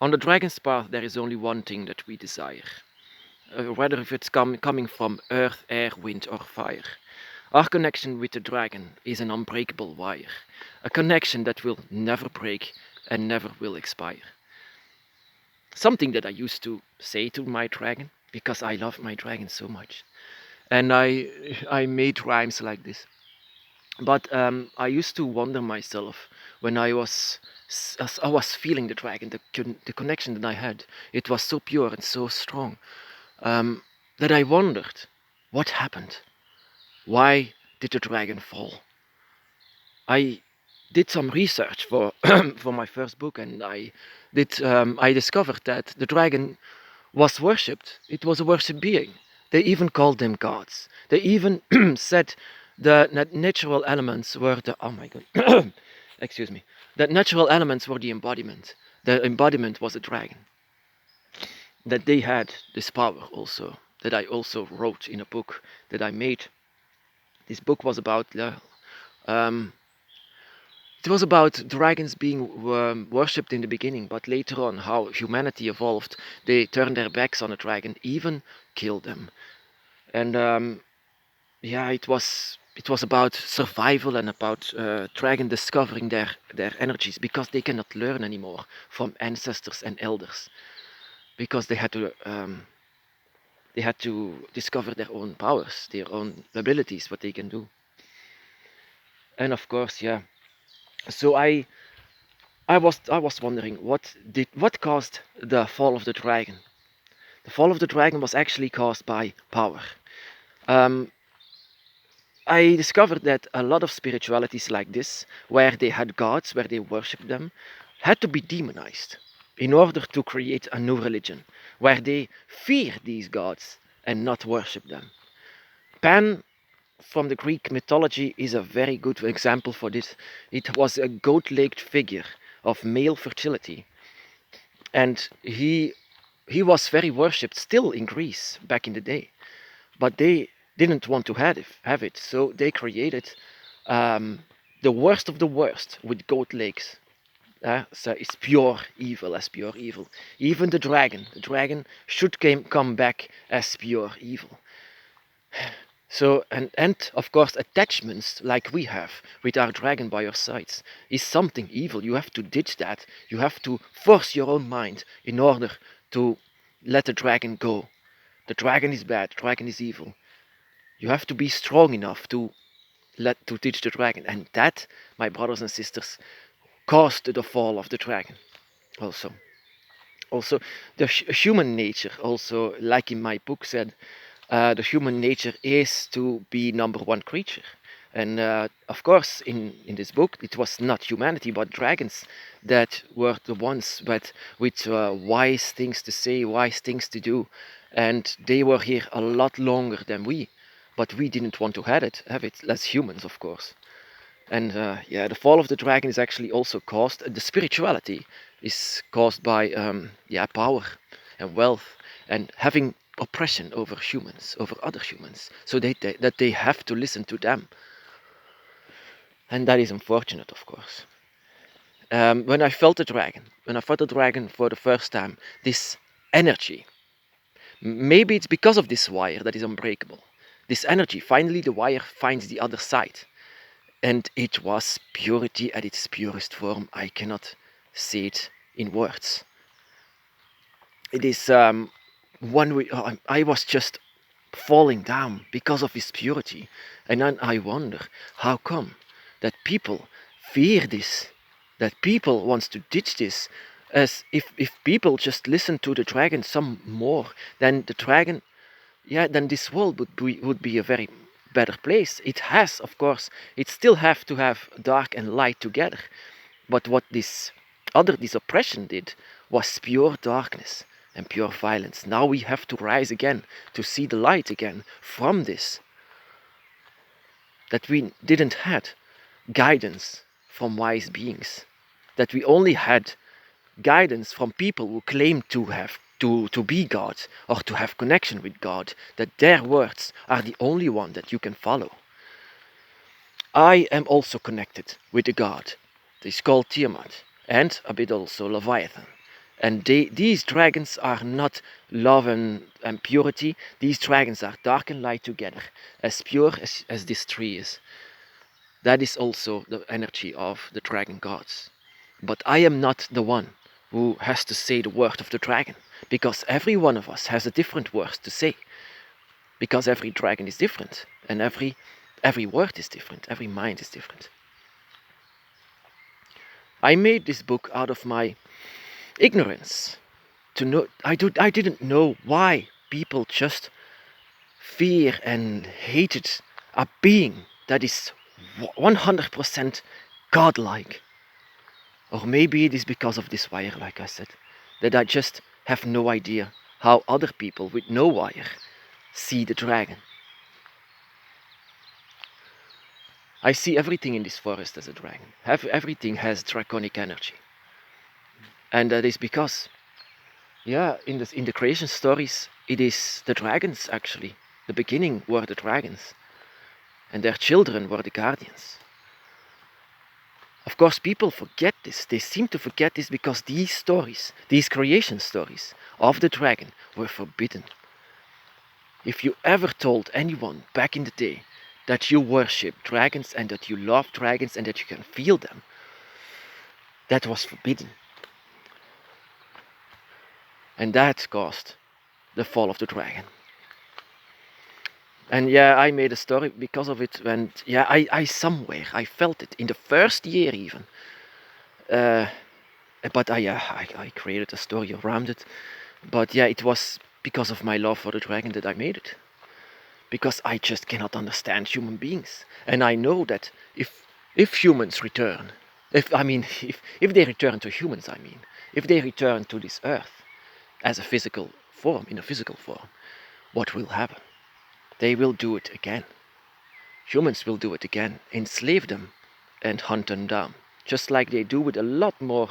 On the dragon's path, there is only one thing that we desire, whether if it's coming from earth, air, wind, or fire. Our connection with the dragon is an unbreakable wire, a connection that will never break and never will expire. Something that I used to say to my dragon, because I love my dragon so much. And I made rhymes like this. But I used to wonder myself when as I was feeling the dragon, the connection that I had. It was so pure and so strong um, that I wondered, what happened? Why did the dragon fall? I did some research for for my first book, and I discovered that the dragon was worshipped. It was a worship being. They even called them gods. They even said the natural elements were the oh my god, excuse me. That natural elements were the embodiment. The embodiment was a dragon. That they had this power also. That I also wrote in a book that I made. This book was about um, it was about dragons being worshipped in the beginning, but later on, how humanity evolved, they turned their backs on a dragon, even killed them. And yeah, it was about survival and about dragon discovering their energies because they cannot learn anymore from ancestors and elders because they had to discover their own powers, their own abilities, what they can do. And of course, yeah. So I was wondering what caused the fall of the dragon. The fall of the dragon was actually caused by power. Um, I discovered that a lot of spiritualities like this, where they had gods, where they worshipped them, had to be demonized in order to create a new religion, where they fear these gods and not worship them. Pan from the Greek mythology is a very good example for this. It was a goat-legged figure of male fertility, and he was very worshipped still in Greece back in the day, but they didn't want to have it, so they created um, the worst of the worst with goat legs. So it's pure evil as pure evil. Even the dragon should come back as pure evil. So and of course attachments like we have with our dragon by your sides is something evil. You have to ditch that. You have to force your own mind in order to let the dragon go. The dragon is bad, the dragon is evil. You have to be strong enough to teach the dragon, and that, my brothers and sisters, caused the fall of the dragon. Also, the human nature, also like in my book said, the human nature is to be number one creature. And of course, in this book, it was not humanity but dragons that were the ones with wise things to say, wise things to do, and they were here a lot longer than we. But we didn't want to have it as humans, of course. And yeah, the fall of the dragon is actually also caused. The spirituality is caused by yeah, power and wealth and having oppression over humans, over other humans, so that they have to listen to them, and that is unfortunate, of course. When I felt the dragon for the first time, this energy. Maybe it's because of this wire that is unbreakable. This energy. Finally, the wire finds the other side. And it was purity at its purest form. I cannot say it in words. It is one way. I was just falling down because of his purity. And then I wonder how come that people fear this, that people wants to ditch this, as if people just listen to the dragon some more, then the dragon, yeah, then this world would be a very better place. It has, of course, it still have to have dark and light together. But what this oppression did was pure darkness and pure violence. Now we have to rise again to see the light again from this. That we didn't had guidance from wise beings. That we only had guidance from people who claim to have to be God or to have connection with God, that their words are the only one that you can follow. I am also connected with a god. He's called Tiamat, and a bit also Leviathan. And these dragons are not love and purity. These dragons are dark and light together, as pure as this tree is. That is also the energy of the dragon gods. But I am not the one who has to say the word of the dragon, because every one of us has a different word to say. Because every dragon is different, and every word is different, every mind is different. I made this book out of my ignorance. I didn't know why people just fear and hated a being that is 100% godlike. Or maybe it is because of this wire, like I said, that I just have no idea how other people with no wire see the dragon. I see everything in this forest as a dragon. Everything has draconic energy. And that is because, in the creation stories, it is the dragons actually. The beginning were the dragons. And their children were the guardians. Of course, people forget this. They seem to forget this because these stories, these creation stories of the dragon were forbidden. If you ever told anyone back in the day that you worship dragons and that you love dragons and that you can feel them, that was forbidden. And that caused the fall of the dragon. And I made a story because of it. And I somewhere, I felt it in the first year even. But I created a story around it. But it was because of my love for the dragon that I made it. Because I just cannot understand human beings. And I know that if humans return, if they return to humans, if they return to this earth as a physical form, in a physical form, what will happen? They will do it again. Humans will do it again, enslave them and hunt them down, just like they do with a lot more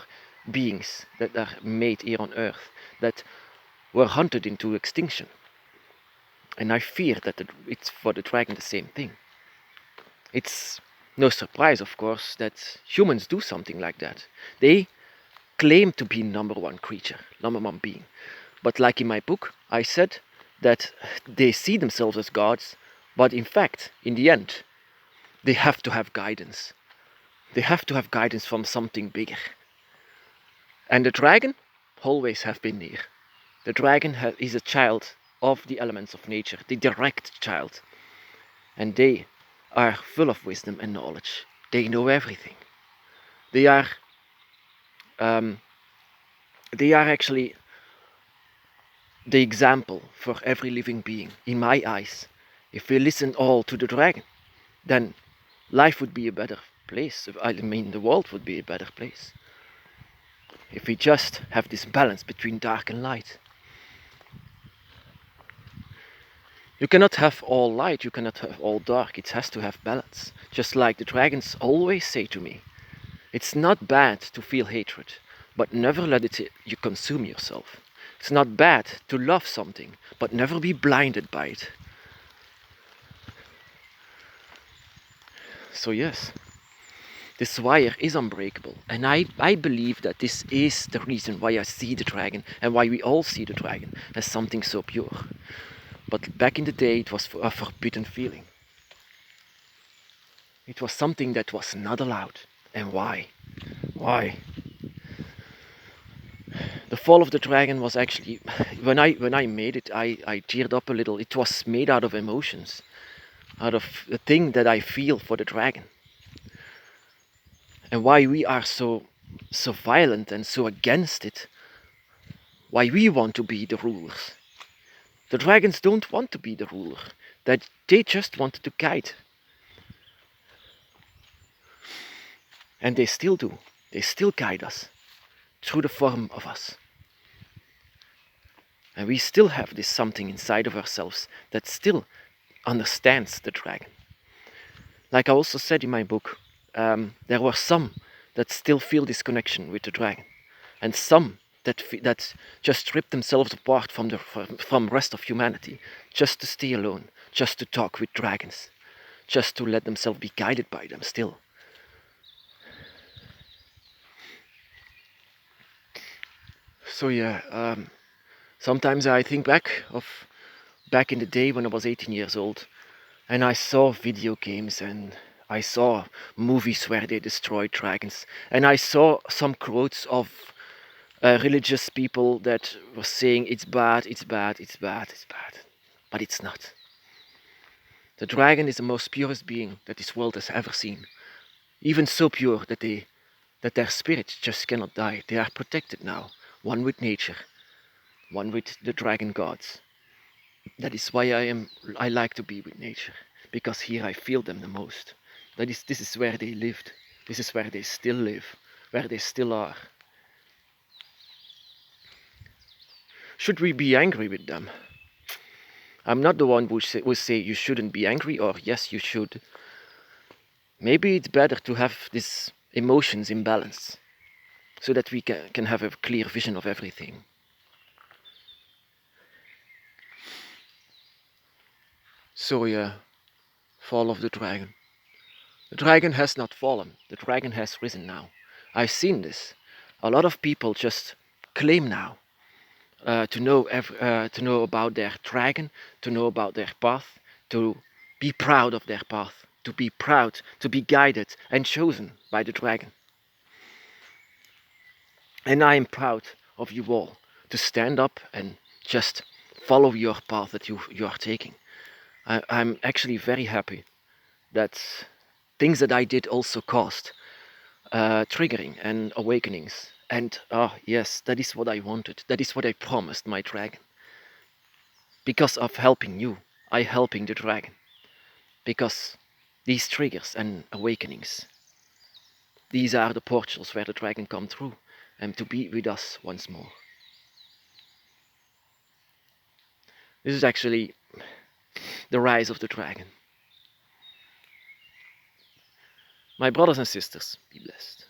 beings that are made here on Earth, that were hunted into extinction. And I fear that it's for the dragon the same thing. It's no surprise, of course, that humans do something like that. They claim to be number one creature, number one being. But like in my book, I said that they see themselves as gods, but in fact, in the end, they have to have guidance. They have to have guidance from something bigger. And the dragon always have been there. The dragon is a child of the elements of nature, the direct child. And they are full of wisdom and knowledge. They know everything. They are actually the example for every living being, in my eyes. If we listen all to the dragon, then life would be a better place. The world would be a better place. If we just have this balance between dark and light. You cannot have all light, you cannot have all dark. It has to have balance. Just like the dragons always say to me, it's not bad to feel hatred, but never let you consume yourself. It's not bad to love something, but never be blinded by it. So yes, this wire is unbreakable, and I believe that this is the reason why I see the dragon, and why we all see the dragon as something so pure. But back in the day, it was a forbidden feeling. It was something that was not allowed. And why? Why? The fall of the dragon was actually, when I made it, I teared up a little. It was made out of emotions, out of the thing that I feel for the dragon. And why we are so violent and so against it. Why we want to be the rulers. The dragons don't want to be the ruler. They just wanted to guide. And they still do. They still guide us through the form of us. And we still have this something inside of ourselves that still understands the dragon. Like I also said in my book, there were some that still feel this connection with the dragon, and some that just rip themselves apart from the rest of humanity, just to stay alone, just to talk with dragons, just to let themselves be guided by them still. So yeah, sometimes I think back in the day when I was 18 years old, and I saw video games and I saw movies where they destroyed dragons, and I saw some quotes of religious people that were saying it's bad, it's bad, it's bad, it's bad, but it's not. The dragon is the most purest being that this world has ever seen, even so pure that their spirits just cannot die. They are protected now, one with nature, one with the dragon gods. That is why I like to be with nature, because here I feel them the most. This is where they lived. This is where they still live, where they still are. Should we be angry with them? I'm not the one who will say you shouldn't be angry or yes you should. Maybe it's better to have these emotions in balance so that we can have a clear vision of everything. So yeah, fall of the dragon. The dragon has not fallen. The dragon has risen now. I've seen this. A lot of people just claim now to know about their dragon, to know about their path, to be proud of their path, to be proud, to be guided and chosen by the dragon. And I am proud of you all to stand up and just follow your path that you are taking. I'm actually very happy that things that I did also caused triggering and awakenings. And yes, that is what I wanted. That is what I promised my dragon. Because of helping you, I helping the dragon. Because these triggers and awakenings, these are the portals where the dragon come through and to be with us once more. This is actually the rise of the dragon. My brothers and sisters, be blessed.